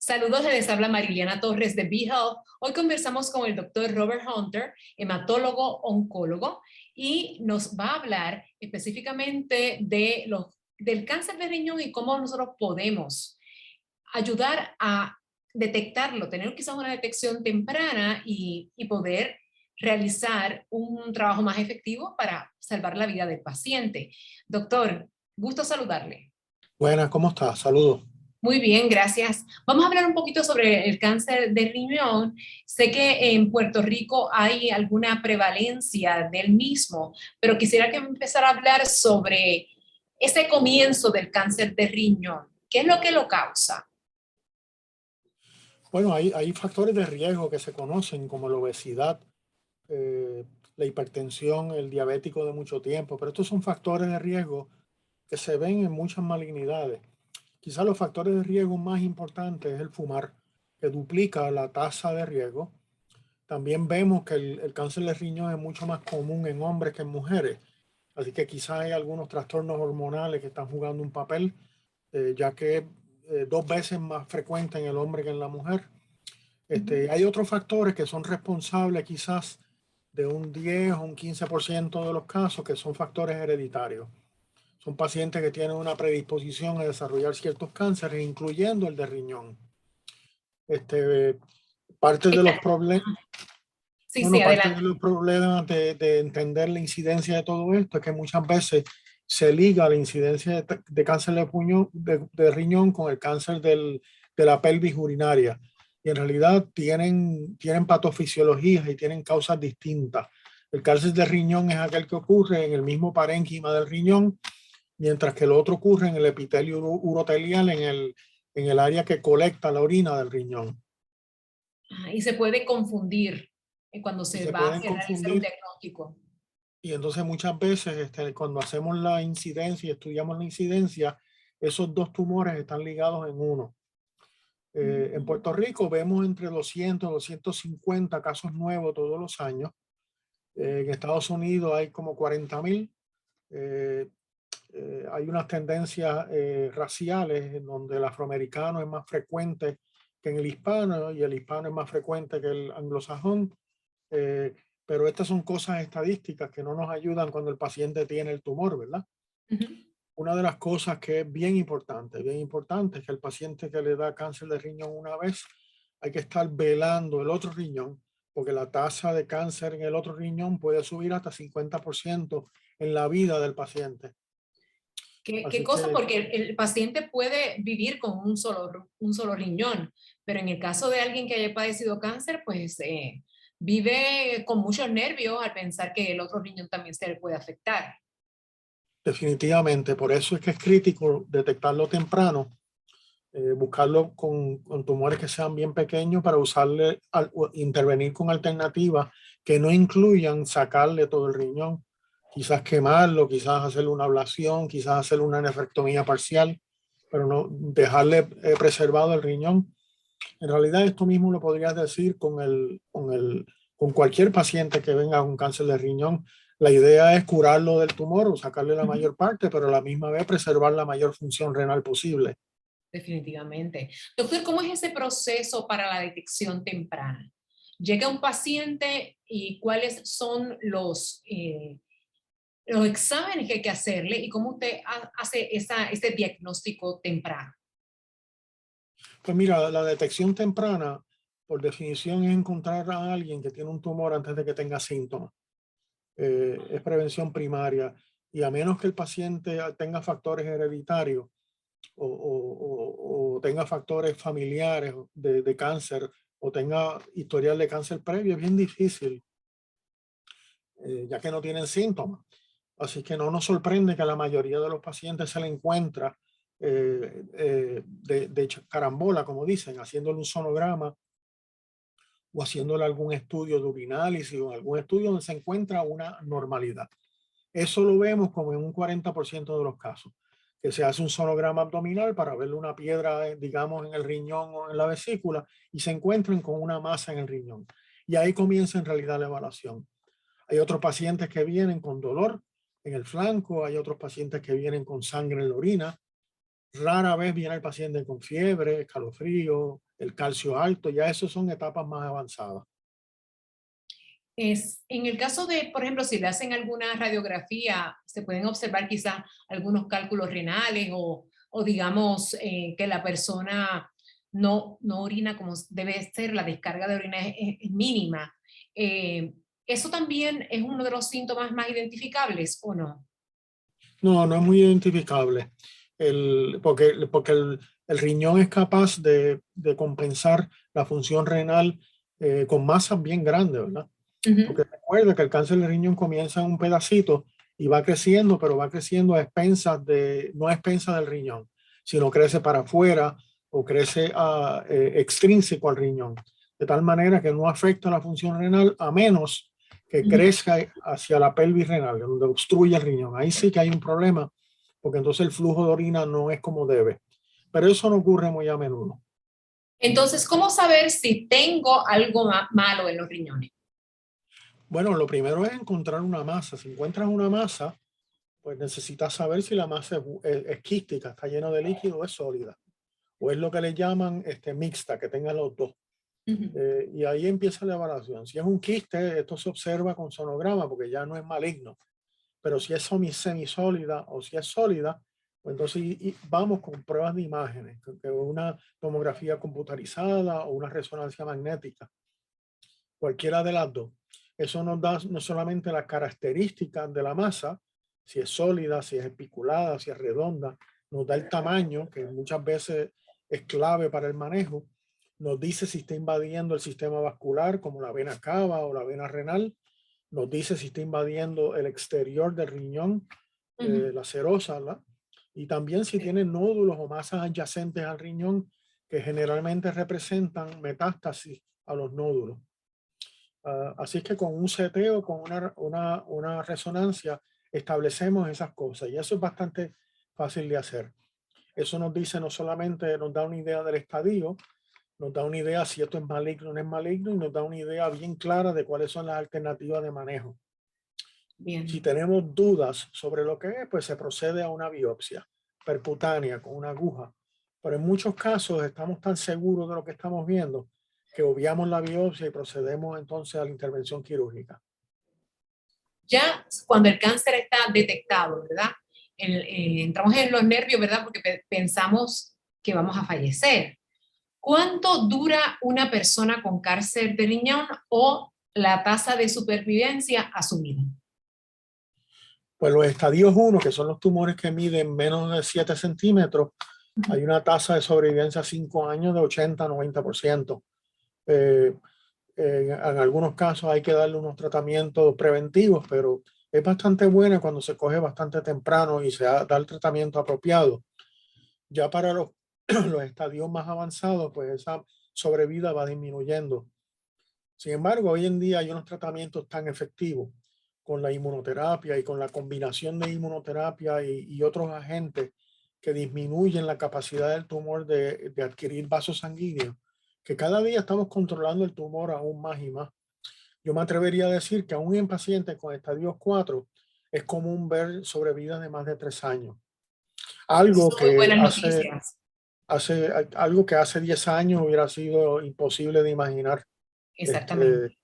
Saludos, les habla Mariliana Torres de B-Health. Hoy conversamos con el doctor Robert Hunter, hematólogo oncólogo, y nos va a hablar específicamente del cáncer de riñón y cómo nosotros podemos ayudar a detectarlo, tener quizás una detección temprana y poder realizar un trabajo más efectivo para salvar la vida del paciente. Doctor, gusto saludarle. Buenas, ¿cómo estás? Saludos. Muy bien, gracias. Vamos a hablar un poquito sobre el cáncer de riñón. Sé que en Puerto Rico hay alguna prevalencia del mismo, pero quisiera que empezara a hablar sobre ese comienzo del cáncer de riñón. ¿Qué es lo que lo causa? Bueno, hay factores de riesgo que se conocen como la obesidad, eh, la hipertensión, el diabético de mucho tiempo, pero estos son factores de riesgo que se ven en muchas malignidades. Quizás los factores de riesgo más importantes es el fumar, que duplica la tasa de riesgo. También vemos que el cáncer de riñón es mucho más común en hombres que en mujeres, así que quizás hay algunos trastornos hormonales que están jugando un papel, ya que es 2 veces más frecuente en el hombre que en la mujer. Hay otros factores que son responsables quizás de un 10 o un 15% de los casos que son factores hereditarios. Son pacientes que tienen una predisposición a desarrollar ciertos cánceres, incluyendo el de riñón. Este, parte de los problemas, Sí, bueno, sí, parte de adelante. los problemas de entender la incidencia de todo esto es que muchas veces se liga la incidencia de cáncer de riñón con el cáncer de la pelvis urinaria. Y en realidad tienen patofisiologías y tienen causas distintas. El cáncer de riñón es aquel que ocurre en el mismo parénquima del riñón, mientras que el otro ocurre en el epitelio urotelial, en el área que colecta la orina del riñón. Y se puede confundir cuando Y se se va a pueden realizar un confundir. diagnóstico. Y entonces muchas veces cuando hacemos la incidencia y estudiamos la incidencia, esos dos tumores están ligados en uno. En Puerto Rico vemos entre 200 y 250 casos nuevos todos los años. En Estados Unidos hay como 40,000. Hay unas tendencias raciales en donde el afroamericano es más frecuente que en el hispano y el hispano es más frecuente que el anglosajón. Eh, pero estas son cosas estadísticas que no nos ayudan cuando el paciente tiene el tumor, ¿verdad? Una de las cosas que es bien importante, es que el paciente que le da cáncer de riñón una vez, hay que estar velando el otro riñón, porque la tasa de cáncer en el otro riñón puede subir hasta 50% en la vida del paciente. ¿Qué Así cosa? que Porque el paciente puede vivir con un solo riñón, pero en el caso de alguien que haya padecido cáncer, pues vive con muchos nervios al pensar que el otro riñón también se le puede afectar. definitivamente, por eso es que es crítico detectarlo temprano, buscarlo con tumores que sean bien pequeños para intervenir con alternativas que no incluyan sacarle todo el riñón, quizás quemarlo, quizás hacerle una ablación, quizás hacerle una nefrectomía parcial, pero no dejarle preservado el riñón. En realidad esto mismo lo podrías decir con cualquier paciente que venga con cáncer de riñón. La idea es curarlo del tumor o sacarle la mayor parte, pero a la misma vez preservar la mayor función renal posible. Definitivamente. Doctor, ¿cómo es ese proceso para la detección temprana? Llega un paciente y cuáles son los exámenes que hay que hacerle y cómo usted hace ese diagnóstico temprano. Pues mira, la detección temprana, por definición, es encontrar a alguien que tiene un tumor antes de que tenga síntomas. Es prevención primaria. Y a menos que el paciente tenga factores hereditarios o tenga factores familiares de cáncer o tenga historial de cáncer previo, es bien difícil, ya que no tienen síntomas. Así que no nos sorprende que a la mayoría de los pacientes se le encuentra de carambola, como dicen, haciéndole un sonograma o haciéndole algún estudio de urinálisis o algún estudio donde se encuentra una normalidad. Eso lo vemos como en un 40% de los casos, que se hace un sonograma abdominal para ver una piedra, digamos, en el riñón o en la vesícula y se encuentran con una masa en el riñón. Y ahí comienza en realidad la evaluación. Hay otros pacientes que vienen con dolor en el flanco, hay otros pacientes que vienen con sangre en la orina, Rara vez viene el paciente con fiebre, escalofrío, el calcio alto, ya eso son etapas más avanzadas. En el caso de, por ejemplo, si le hacen alguna radiografía, se pueden observar quizás algunos cálculos renales o digamos que la persona no orina como debe ser, la descarga de orina es mínima. ¿Eso también es uno de los síntomas más identificables o no? No, no es muy identificable, porque el riñón es capaz de compensar la función renal con masas bien grandes, ¿verdad? Ujú, Porque recuerda que el cáncer de riñón comienza en un pedacito y va creciendo, pero va creciendo a expensas no a expensas del riñón, sino crece para afuera o crece extrínseco al riñón, de tal manera que no afecta la función renal a menos que ujú. crezca hacia la pelvis renal, donde obstruye el riñón. Ahí sí que hay un problema, porque entonces el flujo de orina no es como debe. Pero eso no ocurre muy a menudo. Entonces, ¿cómo saber si tengo algo malo en los riñones? Bueno, lo primero es encontrar una masa. Si encuentras una masa, pues necesitas saber si la masa es quística, está llena de líquido o es sólida, o es lo que le llaman mixta, que tenga los dos. Ujú. Y ahí empieza la evaluación. Si es un quiste, esto se observa con sonograma porque ya no es maligno, pero si es semisólida o si es sólida, pues entonces vamos con pruebas de imágenes, que una tomografía computarizada o una resonancia magnética, cualquiera de las dos. Eso nos da no solamente las características de la masa, si es sólida, si es especulada, si es redonda, nos da el tamaño, que muchas veces es clave para el manejo, nos dice si está invadiendo el sistema vascular, como la vena cava o la vena renal, nos dice si está invadiendo el exterior del riñón, Ujú. la serosa, ¿la? Y también si tiene nódulos o masas adyacentes al riñón, que generalmente representan metástasis a los nódulos. Así es que con un seteo, con una resonancia, establecemos esas cosas y eso es bastante fácil de hacer. Eso nos dice no solamente, nos da una idea del estadio, nos da una idea si esto es maligno o no es maligno y nos da una idea bien clara de cuáles son las alternativas de manejo. Si Bien. tenemos dudas sobre lo que es, pues se procede a una biopsia percutánea con una aguja. Pero en muchos casos estamos tan seguros de lo que estamos viendo que obviamos la biopsia y procedemos entonces a la intervención quirúrgica. Ya cuando el cáncer está detectado, ¿verdad? Entramos en los nervios, ¿verdad? Porque pensamos que vamos a fallecer. ¿Cuánto dura una persona con cáncer de riñón o la tasa de supervivencia asumida? Pues los estadios 1, que son los tumores que miden menos de 7 centímetros, hay una tasa de sobrevivencia a 5 años de 80-90%. Eh, en algunos casos hay que darle unos tratamientos preventivos, pero es bastante buena cuando se coge bastante temprano y da el tratamiento apropiado. Ya para los estadios más avanzados, pues esa sobrevida va disminuyendo. Sin embargo, hoy en día hay unos tratamientos tan efectivos con la inmunoterapia y con la combinación de inmunoterapia y otros agentes que disminuyen la capacidad del tumor de adquirir vasos sanguíneos, que cada día estamos controlando el tumor aún más y más. Yo me atrevería a decir que aún en pacientes con estadios 4 es común ver sobrevidas de más de 3 años. Esas Algo son muy que buenas hace, noticias. hace, algo que hace 10 años hubiera sido imposible de imaginar. Exactamente. Este,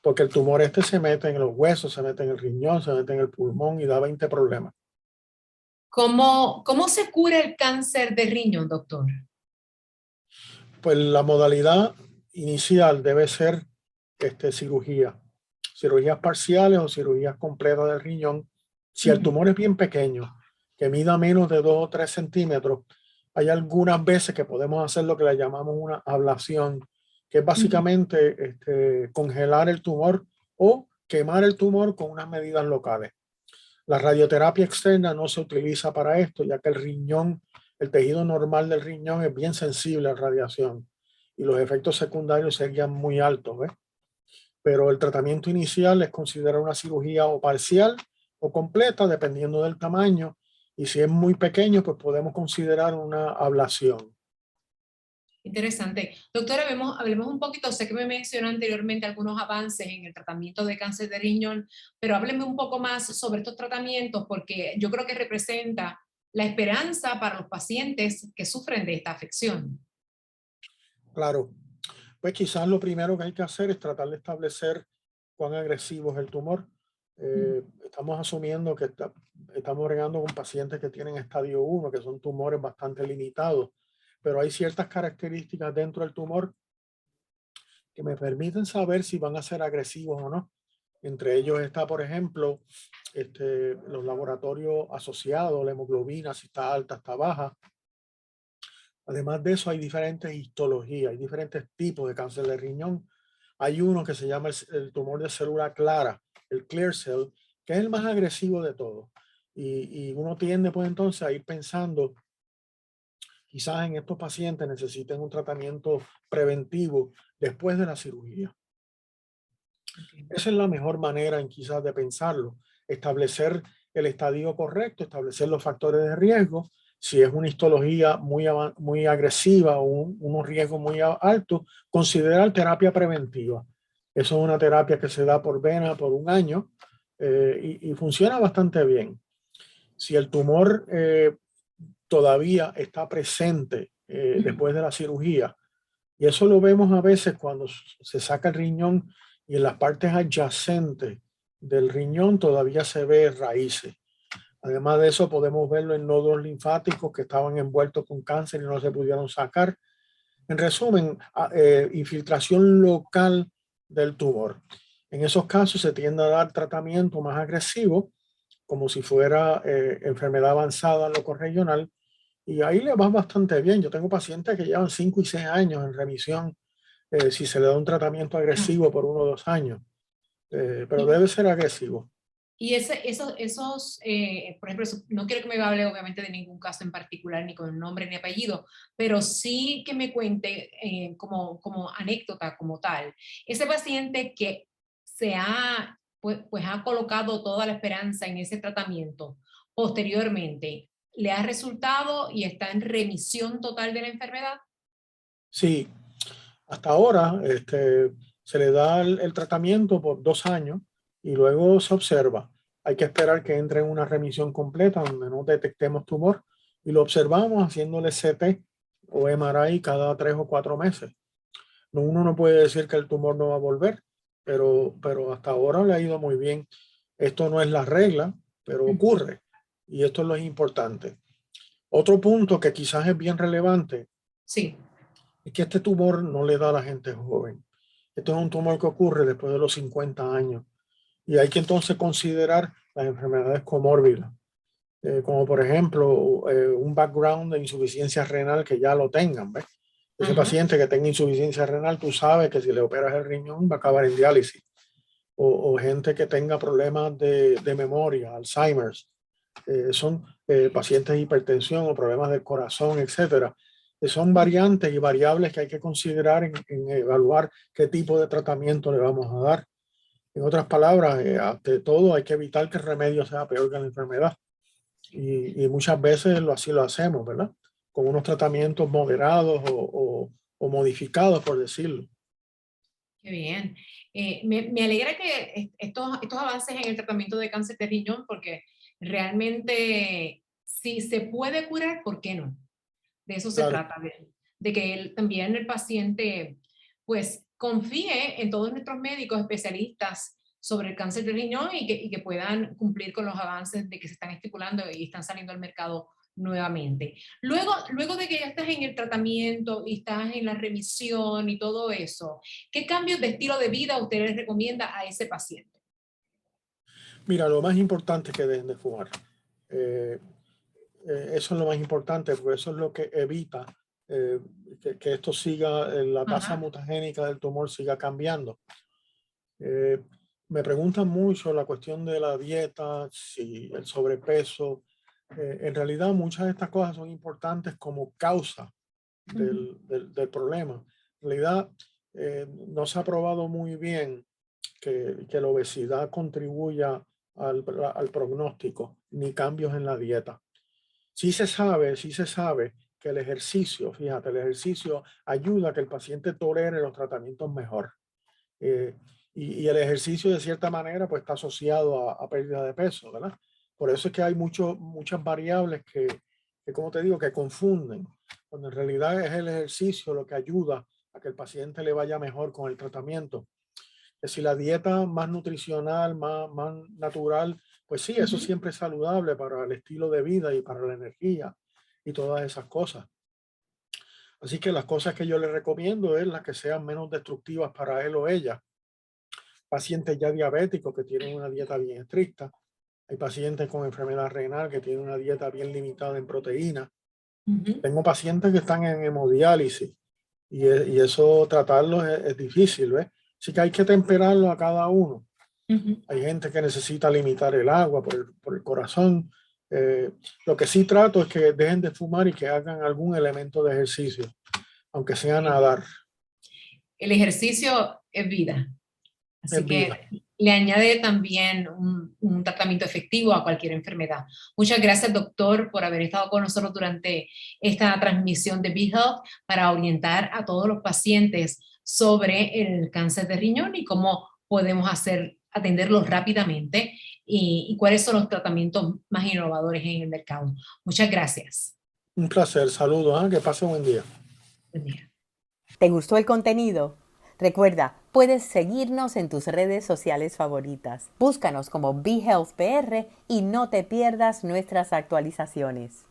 porque el tumor se mete en los huesos, se mete en el riñón, se mete en el pulmón y da 20 problemas. ¿Cómo se cura el cáncer de riñón, doctor? Pues la modalidad inicial debe ser cirugías parciales o cirugías completas del riñón. Si el Ujú, tumor es bien pequeño, que mida menos de 2 o 3 centímetros, hay algunas veces que podemos hacer lo que le llamamos una ablación, que es ujú. básicamente congelar el tumor o quemar el tumor con unas medidas locales. La radioterapia externa no se utiliza para esto, ya que el tejido normal del riñón es bien sensible a radiación y los efectos secundarios serían muy altos, ¿ves? Pero el tratamiento inicial es considerar una cirugía o parcial o completa, dependiendo del tamaño, y si es muy pequeño, pues podemos considerar una ablación. Interesante. Doctora, hablemos un poquito, sé que me mencionó anteriormente algunos avances en el tratamiento de cáncer de riñón, pero hábleme un poco más sobre estos tratamientos porque yo creo que representa la esperanza para los pacientes que sufren de esta afección? Claro, pues quizás lo primero que hay que hacer es tratar de establecer cuán agresivo es el tumor. Mm, Estamos asumiendo que estamos bregando con pacientes que tienen estadio 1, que son tumores bastante limitados, pero hay ciertas características dentro del tumor que me permiten saber si van a ser agresivos o no. Entre ellos está, por ejemplo, los laboratorios asociados, la hemoglobina, si está alta, está baja. Además de eso, hay diferentes histologías, hay diferentes tipos de cáncer de riñón. Hay uno que se llama el tumor de célula clara, el clear cell, que es el más agresivo de todos. Y uno tiende, pues entonces, a ir pensando, quizás en estos pacientes necesiten un tratamiento preventivo después de la cirugía. ok. Esa es la mejor manera en quizás de pensarlo, establecer el estadio correcto, establecer los factores de riesgo. Si es una histología muy agresiva o unos riesgos muy altos, considerar terapia preventiva. Eso es una terapia que se da por vena por un año y funciona bastante bien. Si el tumor todavía está presente después de la cirugía, y eso lo vemos a veces cuando se saca el riñón y en las partes adyacentes del riñón todavía se ve raíces. Además de eso, podemos verlo en nódulos linfáticos que estaban envueltos con cáncer y no se pudieron sacar. En resumen, infiltración local del tumor. En esos casos se tiende a dar tratamiento más agresivo, como si fuera enfermedad avanzada locorregional, y ahí le va bastante bien. Yo tengo pacientes que llevan 5 y 6 años en remisión si se le da un tratamiento agresivo por 1 o 2 años, pero Y, debe ser agresivo. y por ejemplo, no quiero que me hable obviamente de ningún caso en particular, ni con nombre ni apellido, pero sí que me cuente como anécdota, como tal, ese paciente que pues ha colocado toda la esperanza en ese tratamiento, posteriormente, ¿le ha resultado y está en remisión total de la enfermedad? Sí, hasta ahora se le da el tratamiento por 2 años y luego se observa. Hay que esperar que entre en una remisión completa donde no detectemos tumor y lo observamos haciéndole CT o MRI cada 3 o 4 meses. Uno no puede decir que el tumor no va a volver, pero hasta ahora le ha ido muy bien. Esto no es la regla, pero ocurre y esto es lo importante. Otro punto que quizás es bien relevante Sí. es que este tumor no le da a la gente joven. Esto es un tumor que ocurre después de los 50 años y hay que entonces considerar las enfermedades comórbidas, como por ejemplo un background de insuficiencia renal que ya lo tengan, ¿ves? Ese Ajá. paciente que tenga insuficiencia renal, tú sabes que si le operas el riñón va a acabar en diálisis. O gente que tenga problemas de memoria, Alzheimer's, son pacientes de hipertensión o problemas del corazón, etcétera. Son variantes y variables que hay que considerar en evaluar qué tipo de tratamiento le vamos a dar. En otras palabras, ante todo hay que evitar que el remedio sea peor que la enfermedad. Y muchas veces así lo hacemos, ¿verdad? Con unos tratamientos moderados o modificados, por decirlo. Qué bien. Me alegra que estos avances en el tratamiento de cáncer de riñón, porque realmente si se puede curar, ¿por qué no? De eso se Claro. trata, de que también el paciente pues confíe en todos nuestros médicos especialistas sobre el cáncer de riñón y que puedan cumplir con los avances de que se están estipulando y están saliendo al mercado nuevamente. Luego de que ya estás en el tratamiento y estás en la remisión y todo eso, ¿qué cambios de estilo de vida usted les recomienda a ese paciente? Mira, lo más importante es que dejen de fumar. Eh, Eso es lo más importante, porque eso es lo que evita eh, que esto siga, la tasa Ajá. mutagénica del tumor siga cambiando. Eh, Me preguntan mucho la cuestión de la dieta, si el sobrepeso. En realidad, muchas de estas cosas son importantes como causa Ujú. del problema. En realidad, no se ha probado muy bien que la obesidad contribuya al pronóstico ni cambios en la dieta. Sí se sabe que el ejercicio, fíjate, el ejercicio ayuda a que el paciente tolere los tratamientos mejor. Eh, y el ejercicio de cierta manera pues está asociado a pérdida de peso, ¿verdad? Por eso es que hay muchas variables que, como te digo, que confunden, cuando en realidad es el ejercicio lo que ayuda a que el paciente le vaya mejor con el tratamiento. Que si la dieta más nutricional, más natural, pues sí, eso siempre es saludable para el estilo de vida y para la energía y todas esas cosas. Así que las cosas que yo le recomiendo es las que sean menos destructivas para él o ella. Pacientes ya diabéticos que tienen una dieta bien estricta. Hay pacientes con enfermedad renal que tienen una dieta bien limitada en proteínas. Tengo pacientes que están en hemodiálisis y eso tratarlos es difícil, ¿ves? Así que hay que temperarlo a cada uno. Hay gente que necesita limitar el agua por el corazón. Lo que sí trato es que dejen de fumar y que hagan algún elemento de ejercicio, aunque sea nadar. El ejercicio es vida. Es Así vida. que le añade también un tratamiento efectivo a cualquier enfermedad. Muchas gracias, doctor, por haber estado con nosotros durante esta transmisión de BeHealth para orientar a todos los pacientes sobre el cáncer de riñón y cómo podemos atenderlos rápidamente y cuáles son los tratamientos más innovadores en el mercado. Muchas gracias. Un placer. Saludos. Que pase buen día. Buen día. ¿Te gustó el contenido? Recuerda, puedes seguirnos en tus redes sociales favoritas. Búscanos como BeHealthPR y no te pierdas nuestras actualizaciones.